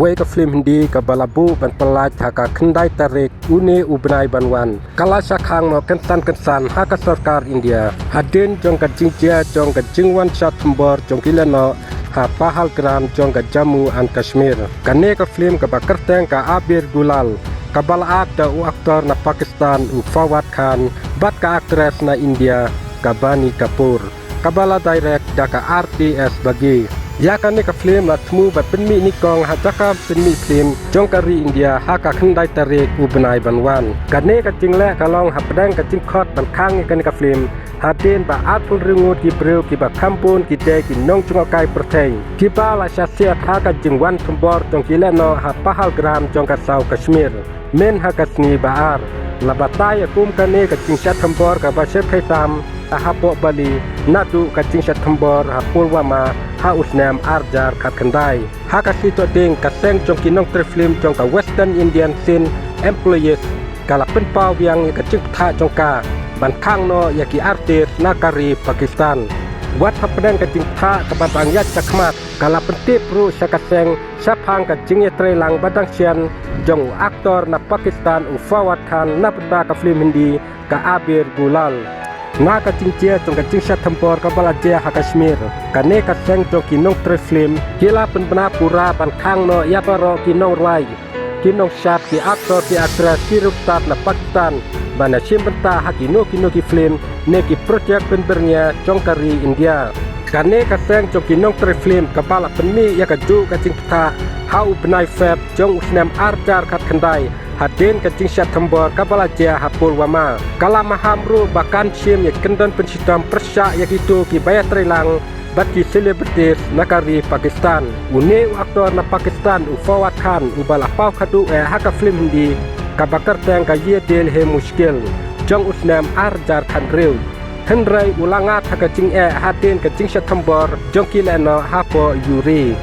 Away ke film Hindi ke balabu ban pelaj haka kendai tarik une ubnai banwan. Kala syakang no kensan haka sarkar India. Hadin jong ka jingjia jong ka jingwan syat sembor jong kila no ha pahal gram jong ka Jammu and Kashmir. Kane ka film ka bakerteng ka Abir Gulal. Kabala da u aktor na Pakistan u Fawad Khan. Bat ka aktres na India ka Bani Kapoor. Kabala direct da ka RTS bagi. Ya kane ka film la tmu ba penmi nikong hajaka penmi film jong kari India haka kendai tarik ubnai banwan kane ka jingle kalong hapdang ka jingkhot ban khang kane ka film hadin ba atul ringut ki breu ki ba kampun ki de ki nong chung kai perteng ki ba la syasiat haka jingwan tumbor jong ki leno ha pahal gram jong ka sau Kashmir men haka sni baar la bataya kum kane ka jingsat tumbor ka ba syep kai tam hapo Bali nadu ka jingsat tumbor ha Pulwama ha usnam arjar kat kendai ha ka sito ding ka seng jong kinong film jong ka Western Indian scene employees kala penpau yang ka jing tha jong ka ban khang no ya ki artis nakari Pakistan wat hapdang ka jing tha ka bang ya chakmat kala pentip ru sa ka seng saphang ka jing trelang badang sian jong aktor na Pakistan u Fawad Khan na peta ka film Hindi ka Abir Gulal nga ka jingjia jong ka jingsat tempor ka balaja ha Kashmir kane ka seng jong kinong film kila penbena pura ban khang no ya paro kinong rai kinong syat ki aktor ki aktris ki ruptat na Pakistan bana simbenta ha kino ki film ne ki project penbernya jong kari India kane ka seng jong kinong film ka bala penmi ya ka ju ka jingta hau benai feb jong usnam arjar kat kendai hadin ke jingsat tembor kabala jia ha Pulwama kala mahamru bahkan sim ya kendon pensitam persya ya gitu ki bayat trelang bat ki selebritis nakari Pakistan une aktor na Pakistan u Fawad Khan u bala pau khadu haka film Hindi ka bakar teng ka ye del he muskil jong usnam arjar khan reu henrai ulangat haka jing hadin ke jingsat tembor jong kileno hapo yuri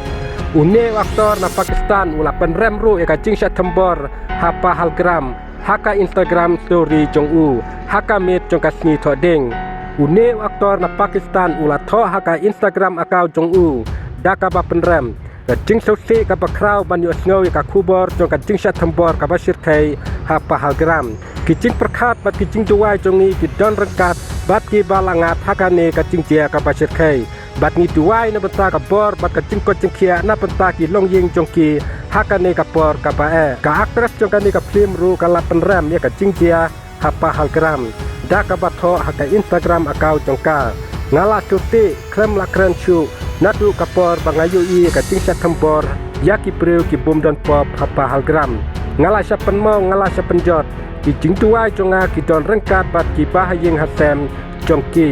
une aktor na Pakistan ula penrem ru ka jingsat tembor hapa halgram haka Instagram story jong u haka mit jong kasni thodeng une aktor na Pakistan ula tho haka Instagram account jong u daka ba penrem ka jing sosi ka bakrau ban yo sngowi ka khubor jong ka jingsat tembor ka basir kai hapa halgram ki jing perkhat bat ki jing juai jong ni ki don rengkat bat ki balangat haka ne ka jing jia ka basir kai bat ni duai na benta ka bor bat ka jing ko jing khia na benta ki long ying jong ki haka ne ka por ka ba ka aktres jong ka ne ka film ru ka la penram ya ka jing jia hapa halgram da ka ba tho haka Instagram account jong ka ngala cuti krem la kren chu nadu ka por bangayu i ka jingsat tembor ya ki breu ki bum don pop hapa halgram ngala sa penmo ngala sa penjot ki jing duai jonga ki don rengkat bat ki bahaying hasem jong ki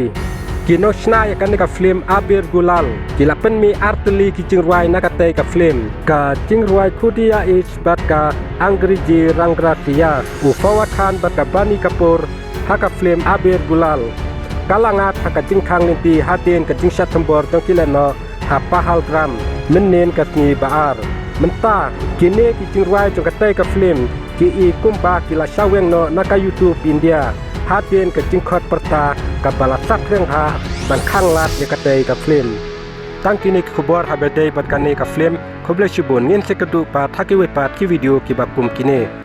kino snai kan ka film Abir Gulal kila penmi arteli ki jingruai nakate ka film ka jingruai khudia is bat ka angriji rangratia u Fawad Khan bat ka Bani Kapoor haka film Abir Gulal kalangat haka jingkhang ninti hadin ka jingsat tembor jong kileno ha pahal gram menen ka sni baar menta kini ki jingruai jong kate ka film ki i kumba kila saweng no naka YouTube India hadin ke jingkhot perta ka balasat reng ha ban khang lat ya kate ka film tang kini khubor habede bat kane ka film khoble shibon ngin se kadu pa thaki we pat ki video ki bakum kine